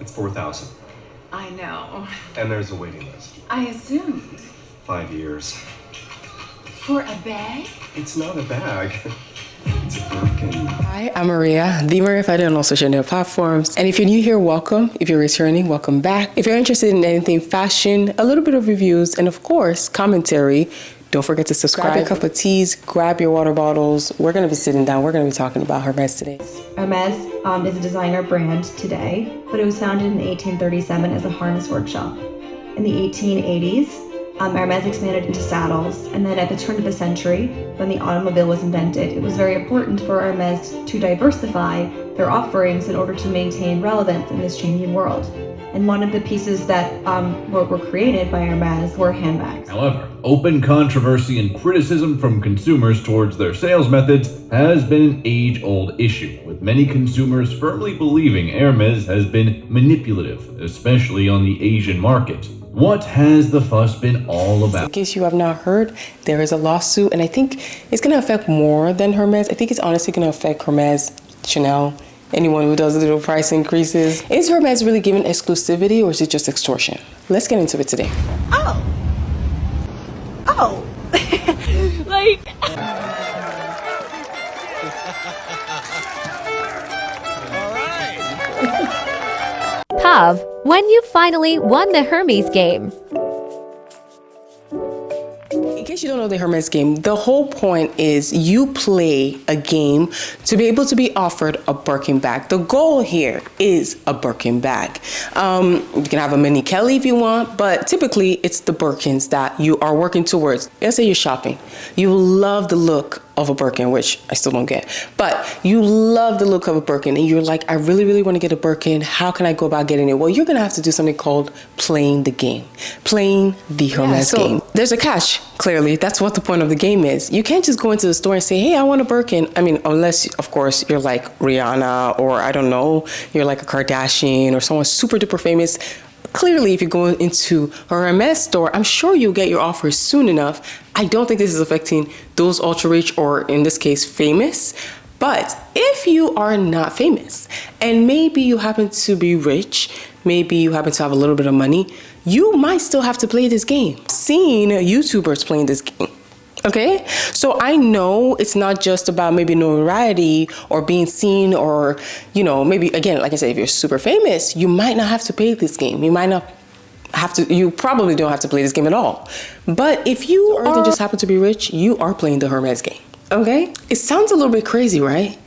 It's 4,000. I know. And there's a waiting list. I assumed. 5 years. For a bag? It's not a bag. It's a Birkin. Hi, I'm Maria, the Maria Fighter on all social media platforms. And if you're new here, welcome. If you're returning, welcome back. If you're interested in anything fashion, a little bit of reviews, and of course, commentary, don't forget to subscribe. Grab a cup of teas, grab your water bottles. We're going to be sitting down. We're going to be talking about Hermes today. Hermes is a designer brand today, but it was founded in 1837 as a harness workshop. In the 1880s, Hermes expanded into saddles, and then at the turn of the century, when the automobile was invented, it was very important for Hermes to diversify their offerings in order to maintain relevance in this changing world. And one of the pieces that were created by Hermes were handbags. However, open controversy and criticism from consumers towards their sales methods has been an age-old issue, with many consumers firmly believing Hermes has been manipulative, especially on the Asian market. What has the fuss been all about? In case you have not heard, there is a lawsuit, and I think it's going to affect more than Hermes. I think it's honestly going to affect Hermes, Chanel, anyone who does little price increases. Is Hermes really giving exclusivity, or is it just extortion? Let's get into it today. Oh, like... Pav, when you finally won the Hermes game. In case you don't know the Hermes game, the whole point is you play a game to be able to be offered a Birkin bag. The goal here is a Birkin bag. You can have a mini Kelly if you want, but typically it's the Birkins that you are working towards. Let's say you're shopping. You love the look of a Birkin, which I still don't get, but you love the look of a Birkin and you're like, I really, really want to get a Birkin. How can I go about getting it? Well, you're going to have to do something called playing the game, playing the Hermes game. There's a catch, clearly. That's what the point of the game is. You can't just go into the store and say, hey, I want a Birkin. I mean, unless, of course, you're like Rihanna or I don't know, you're like a Kardashian or someone super duper famous. Clearly, if you go into a Hermes store, I'm sure you'll get your offer soon enough. I don't think this is affecting those ultra rich or in this case famous. But if you are not famous and maybe you happen to be rich, maybe you happen to have a little bit of money, you might still have to play this game. I've seen YouTubers playing this game. Okay, so I know it's not just about maybe notoriety or being seen or, you know, maybe again, like I said, if you're super famous, you might not have to play this game. You might not have to, you probably don't have to play this game at all. But if you or than just happen to be rich, you are playing the Hermes game. Okay, it sounds a little bit crazy, right?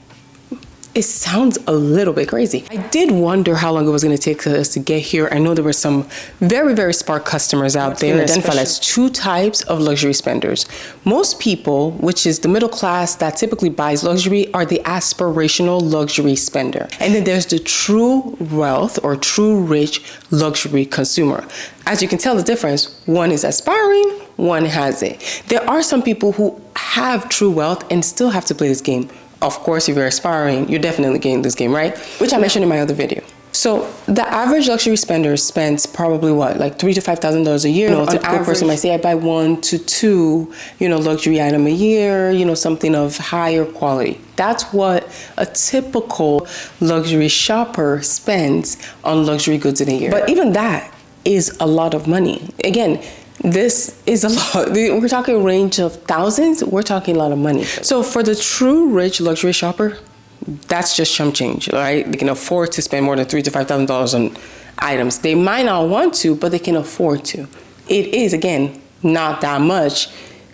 It sounds a little bit crazy. I did wonder how long it was going to take us to get here. I know there were some very, very smart customers out there. Identified as two types of luxury spenders. Most people, which is the middle class that typically buys luxury, are the aspirational luxury spender. And then there's the true wealth or true rich luxury consumer. As you can tell the difference, one is aspiring, one has it. There are some people who have true wealth and still have to play this game. Of course, if you're aspiring, you're definitely getting this game, right? Which I mentioned in my other video. So the average luxury spender spends probably what, like $3,000 to $5,000 a year. You know, a typical person might say I buy 1 to 2, luxury item a year, something of higher quality. That's what a typical luxury shopper spends on luxury goods in a year. But even that is a lot of money. Again, this is a lot. We're talking a range of thousands. We're talking a lot of money. So for the true rich luxury shopper, that's just chump change, right? They can afford to spend more than $3,000 to $5,000 on items. They might not want to, but they can afford to. It is, again, not that much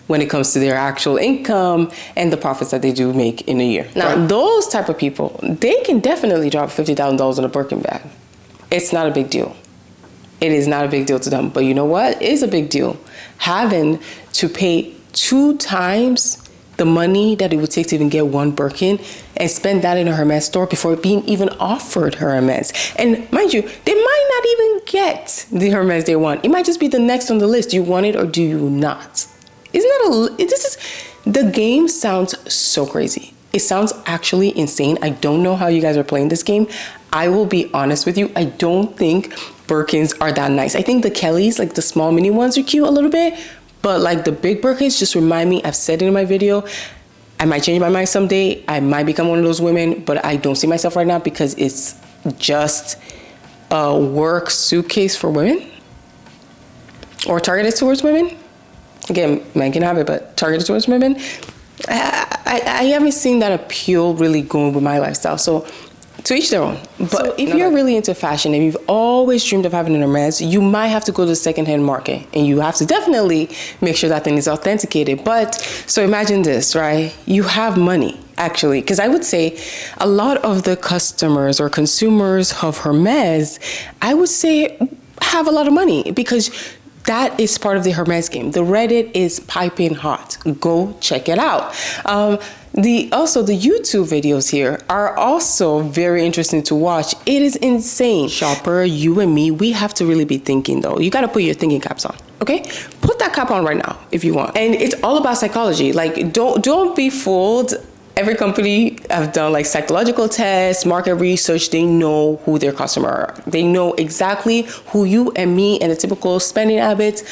when it comes to their actual income and the profits that they do make in a year. Now, those type of people, they can definitely drop $50,000 on a Birkin bag. It's not a big deal. It is not a big deal to them. But you know what? It is a big deal. Having to pay 2 times the money that it would take to even get one Birkin and spend that in a Hermes store before being even offered Hermes. And mind you, they might not even get the Hermes they want. It might just be the next on the list. Do you want it or do you not? Isn't that the game sounds so crazy. It sounds actually insane. I don't know how you guys are playing this game. I will be honest with you. I don't think Birkins are that nice. I think the Kellys, like the small mini ones, are cute a little bit, but like the big Birkins just remind me, I've said it in my video, I might change my mind someday. I might become one of those women, but I don't see myself right now because it's just a work suitcase for women or targeted towards women. Again, men can have it, but targeted towards women. I haven't seen that appeal really going with my lifestyle. So to each their own. But so if you're really into fashion and you've always dreamed of having an Hermes, you might have to go to the secondhand market, and you have to definitely make sure that thing is authenticated. But so imagine this, right? You have money, actually, because I would say a lot of the customers or consumers of Hermes, I would say have a lot of money, because that is part of the Hermes game. The Reddit is piping hot. Go check it out. The YouTube videos here are also very interesting to watch. It is insane. Shopper, you and me, we have to really be thinking though. You gotta put your thinking caps on, okay? Put that cap on right now if you want. And it's all about psychology. Like, don't be fooled. Every company have done like psychological tests, market research. They know who their customer are. They know exactly who you and me and the typical spending habits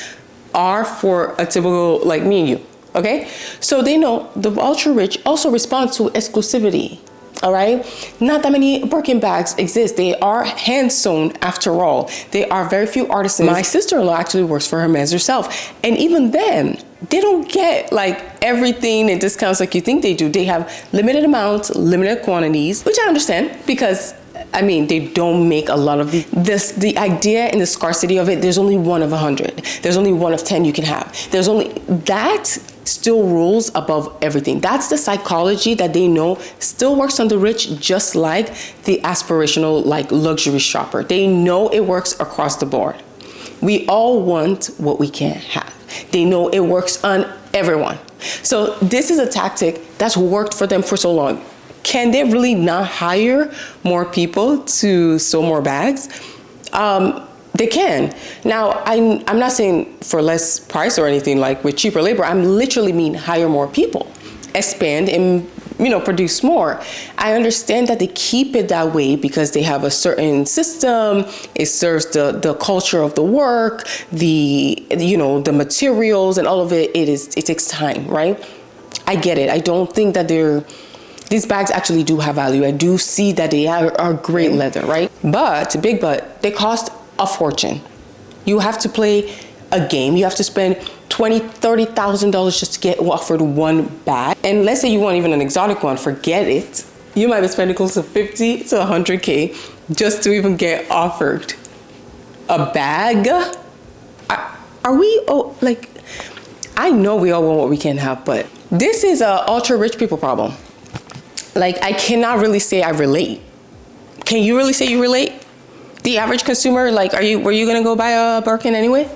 are for a typical like me and you. Okay, so they know the ultra rich also respond to exclusivity. All right, not that many Birkin bags exist. They are hand sewn after all. They are very few artisans. My sister-in-law actually works for Hermes herself, and even then, they don't get like everything in discounts like you think they do. They have limited amounts, limited quantities, which I understand because I mean, they don't make a lot of the idea and the scarcity of it. There's only one of 100. There's only one of 10 you can have. There's only that still rules above everything. That's the psychology that they know still works on the rich, just like the aspirational, like luxury shopper. They know it works across the board. We all want what we can't have. They know it works on everyone. So this is a tactic that's worked for them for so long. Can they really not hire more people to sew more bags? They can. Now, I'm not saying for less price or anything like with cheaper labor. I'm literally mean hire more people, expand and produce more. I understand that they keep it that way because they have a certain system. It serves the culture of the work, the materials and all of it. It takes time, right? I get it. I don't think that these bags actually do have value. I do see that they are great leather, right? But they cost a fortune. You have to play a game. You have to spend $20,000, $30,000 just to get offered one bag. And let's say you want even an exotic one, forget it. You might be spending close to 50 to 100K just to even get offered a bag. Are we, I know we all want what we can have, but this is a ultra rich people problem. Like, I cannot really say I relate. Can you really say you relate? The average consumer, like, were you gonna go buy a Birkin anyway?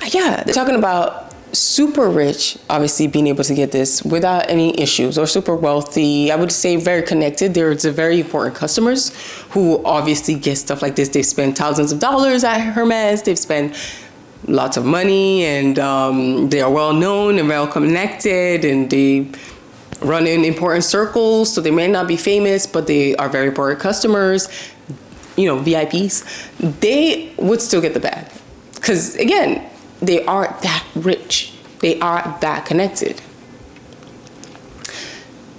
Yeah, they're talking about super rich, obviously being able to get this without any issues, or super wealthy. I would say very connected. There's a very important customers who obviously get stuff like this. They've spent thousands of dollars at Hermes. They've spent lots of money, and they are well known and well connected, and they run in important circles, so they may not be famous, but they are very important customers, VIPs. They would still get the bag. Because again, they are that rich. They are that connected.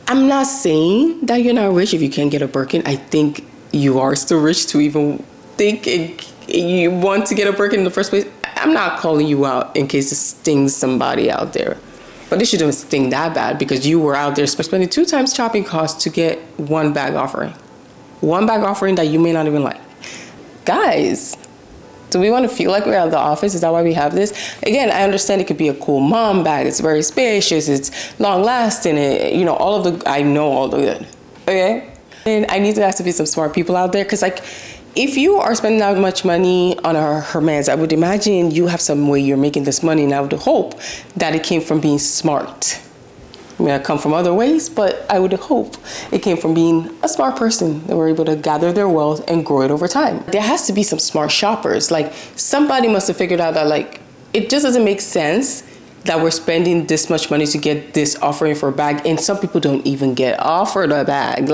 I'm not saying that you're not rich if you can't get a Birkin. I think you are still rich to even think you want to get a Birkin in the first place. I'm not calling you out in case it stings somebody out there. But it shouldn't sting that bad because you were out there spending 2 times shopping costs to get one bag offering. One bag offering that you may not even like. Guys, do we want to feel like we're at the office? Is that why we have this? Again, I understand it could be a cool mom bag. It's very spacious. It's long lasting. I know all the good. Okay? And I need to have to be some smart people out there because if you are spending that much money on a Hermes, I would imagine you have some way you're making this money, and I would hope that it came from being smart. It may come from other ways, but I would hope it came from being a smart person that were able to gather their wealth and grow it over time. There has to be some smart shoppers. Like, somebody must have figured out that it just doesn't make sense that we're spending this much money to get this offering for a bag, and some people don't even get offered a bag.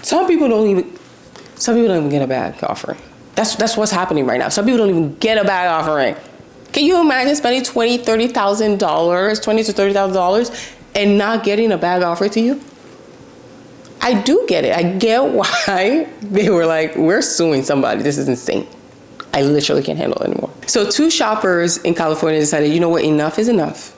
Some people don't even get a bag offering. That's what's happening right now. Some people don't even get a bag offering. Can you imagine spending $20,000, $30,000 and not getting a bag offered to you? I do get it. I get why they were like, we're suing somebody. This is insane. I literally can't handle it anymore. So 2 shoppers in California decided, you know what, enough is enough.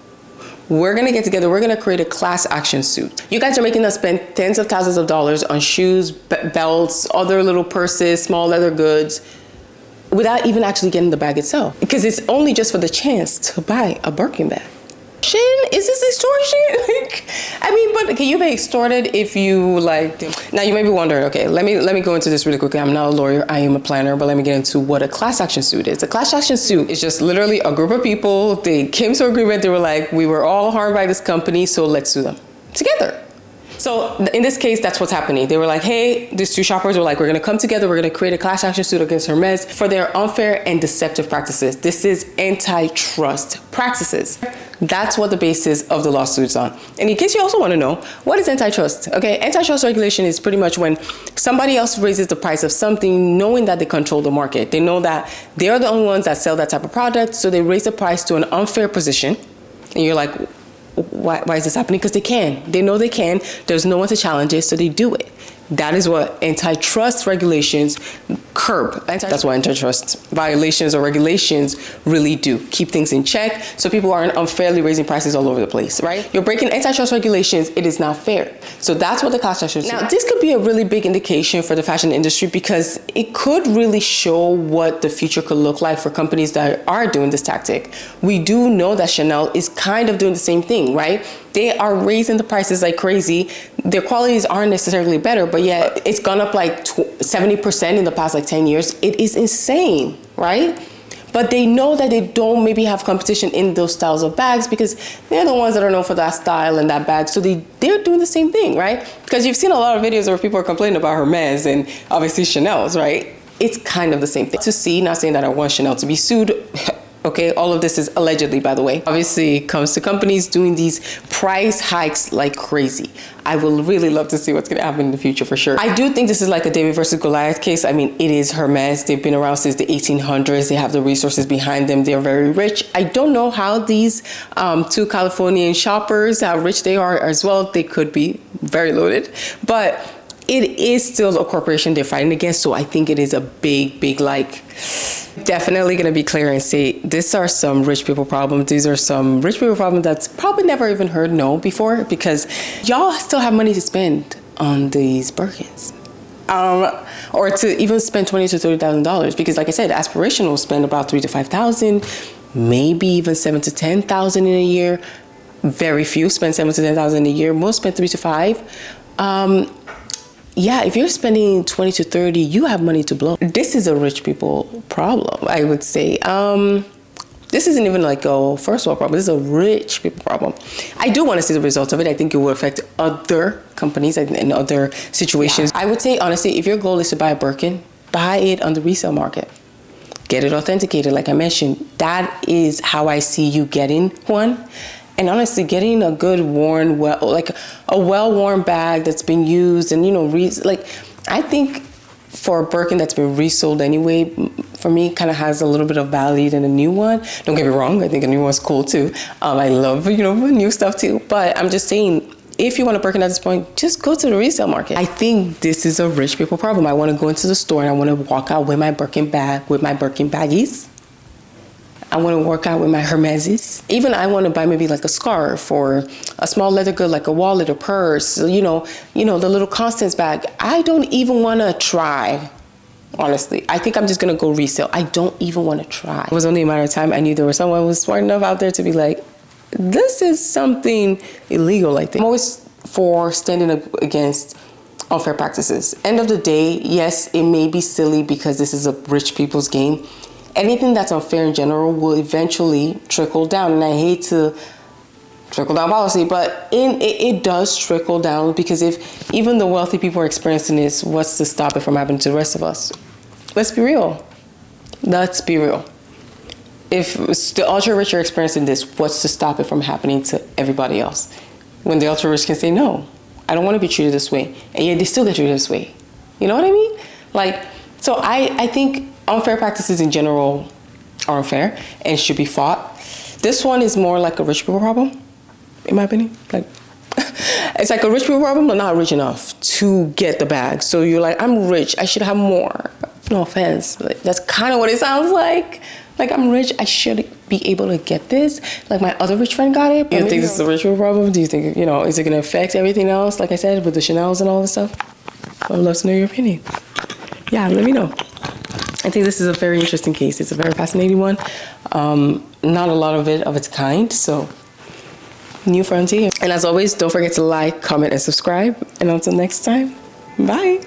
We're gonna get together, we're gonna create a class action suit. You guys are making us spend tens of thousands of dollars on shoes, belts, other little purses, small leather goods, without even actually getting the bag itself. Because it's only just for the chance to buy a Birkin bag. Is this extortion? But can you be extorted if you now you may be wondering, okay, let me go into this really quickly. I'm not a lawyer, I am a planner, but let me get into what a class action suit is. A class action suit is just literally a group of people, they came to agreement, they were like, we were all harmed by this company, so let's sue them together. So in this case, that's what's happening. They were like, hey, these 2 shoppers were like, we're gonna come together, we're gonna create a class action suit against Hermes for their unfair and deceptive practices. This is antitrust practices. That's what the basis of the lawsuit's on. And in case you also wanna know, what is antitrust? Okay, antitrust regulation is pretty much when somebody else raises the price of something knowing that they control the market. They know that they're the only ones that sell that type of product, so they raise the price to an unfair position. And you're like, why is this happening? Because they can. They know they can. There's no one to challenge it, so they do it. That is what antitrust regulations curb. That's what antitrust violations or regulations really do. Keep things in check so people aren't unfairly raising prices all over the place, right? You're breaking antitrust regulations, it is not fair. So that's what the class action is. Now, this could be a really big indication for the fashion industry because it could really show what the future could look like for companies that are doing this tactic. We do know that Chanel is kind of doing the same thing, right? They are raising the prices like crazy. Their qualities aren't necessarily better, but yet it's gone up like 70% in the past 10 years. It is insane, right? But they know that they don't maybe have competition in those styles of bags because they're the ones that are known for that style and that bag. So they're doing the same thing, right? Because you've seen a lot of videos where people are complaining about Hermes and obviously Chanel's, right? It's kind of the same thing. To see, not saying that I want Chanel to be sued. Okay, all of this is allegedly, by the way. Obviously, it comes to companies doing these price hikes like crazy. I will really love to see what's gonna happen in the future for sure. I do think this is like a David versus Goliath case. I mean, it is Hermes. They've been around since the 1800s. They have the resources behind them. They're very rich. I don't know how these 2 Californian shoppers, how rich they are as well. They could be very loaded, but it is still a corporation they're fighting against. So I think it is a big, definitely going to be clear and say, these are some rich people problems. These are some rich people problems that's probably never even heard no before because y'all still have money to spend on these Birkins. Or to even spend $20,000 to $30,000 because like I said, aspirational spend about $3,000 to $5,000, maybe even $7,000 to $10,000 in a year. Very few spend $7,000 to $10,000 in a year. Most spend $3,000 to $5,000. Yeah, if you're spending 20 to 30, you have money to blow. This is a rich people problem, I would say. This isn't even like a first world problem. This is a rich people problem. I do want to see the results of it. I think it will affect other companies and other situations. Yeah. I would say, honestly, if your goal is to buy a Birkin, buy it on the resale market. Get it authenticated, like I mentioned. That is how I see you getting one. And honestly, getting a good worn, like a well-worn bag that's been used and, I think for a Birkin that's been resold anyway, for me, kind of has a little bit of value than a new one. Don't get me wrong, I think a new one's cool too. I love, new stuff too. But I'm just saying, if you want a Birkin at this point, just go to the resale market. I think this is a rich people problem. I want to go into the store and I want to walk out with my Birkin bag, with my Birkin baggies. I want to work out with my Hermeses. Even I want to buy maybe like a scarf or a small leather good, like a wallet or purse, the little Constance bag. I don't even want to try, honestly. I think I'm just going to go resale. I don't even want to try. It was only a matter of time. I knew there was someone who was smart enough out there to be like, this is something illegal, I think. I'm always for standing up against unfair practices. End of the day, yes, it may be silly because this is a rich people's game. Anything that's unfair in general will eventually trickle down. And I hate to trickle down policy, but it does trickle down because if even the wealthy people are experiencing this, what's to stop it from happening to the rest of us? Let's be real. Let's be real. If the ultra rich are experiencing this, what's to stop it from happening to everybody else? When the ultra rich can say, no, I don't want to be treated this way. And yet they still get treated this way. You know what I mean? So I think unfair practices in general are unfair and should be fought. This one is more like a rich people problem, in my opinion. It's like a rich people problem, but not rich enough to get the bag. So you're like, I'm rich, I should have more. No offense, but that's kind of what it sounds like. Like, I'm rich, I should be able to get this. Like, my other rich friend got it. You think this is a rich people problem? Do you think, is it going to affect everything else, like I said, with the Chanels and all this stuff? I'd love to know your opinion. Yeah, let me know. I think this is a very interesting case. It's a very fascinating one. Not a lot of its kind, so new frontier. And as always, don't forget to like, comment, and subscribe. And until next time, bye.